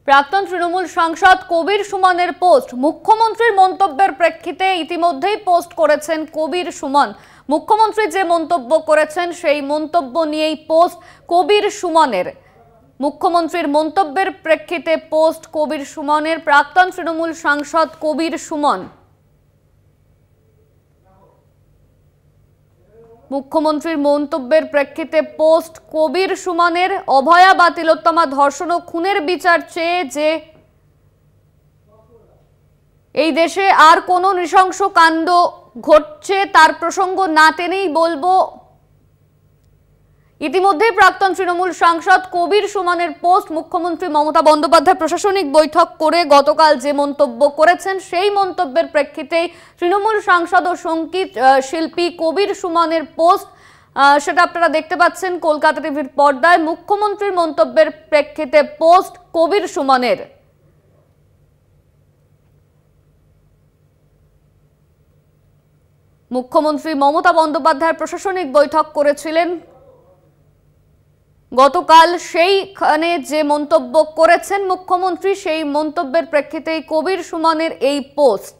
প্রাক্তন তৃণমূল সাংসদ কবির সুমনের পোস্ট মুখ্যমন্ত্রীর মন্তব্যের প্রেক্ষিতে ইতিমধ্যেই পোস্ট করেছেন কবির সুমন। মুখ্যমন্ত্রী যে মন্তব্য করেছেন সেই মন্তব্য নিয়েই পোস্ট কবির সুমনের। মুখ্যমন্ত্রীর মন্তব্যের প্রেক্ষিতে পোস্ট কবির সুমনের। প্রাক্তন তৃণমূল সাংসদ কবির সুমন মুখ্যমন্ত্রীর মন্তব্যের প্রেক্ষিতে পোস্ট কবির সুমনের। অভয়া বা তিলোত্তমা ধর্ষণ ও খুনের বিচার চেয়ে যে এই দেশে আর কোনো নৃশংস কাণ্ড ঘটছে তার প্রসঙ্গ না টেনেই বলবো, ইতিমধ্যে প্রাক্তন তৃণমূল সাংসদ কবির সুমনের পোস্ট মুখ্যমন্ত্রী মমতা বন্দ্যোপাধ্যায় প্রশাসনিক বৈঠক করে গতকাল যে মন্তব্য করেছেন সেই মন্তব্যের প্রেক্ষিতেই তৃণমূল সাংসদ ও সঙ্গীত শিল্পী কবির সুমনের পোস্ট, সেটা আপনারা দেখতে পাচ্ছেন কলকাতা টিভির পর্দায়। মুখ্যমন্ত্রীর মন্তব্যের প্রেক্ষিতে পোস্ট কবির সুমনের। মুখ্যমন্ত্রী মমতা বন্দ্যোপাধ্যায় প্রশাসনিক বৈঠক করেছিলেন গতকাল, সেইখানে যে মন্তব্য করেছেন মুখ্যমন্ত্রী সেই মন্তব্যের প্রেক্ষিতেই কবির সুমনের এই পোস্ট।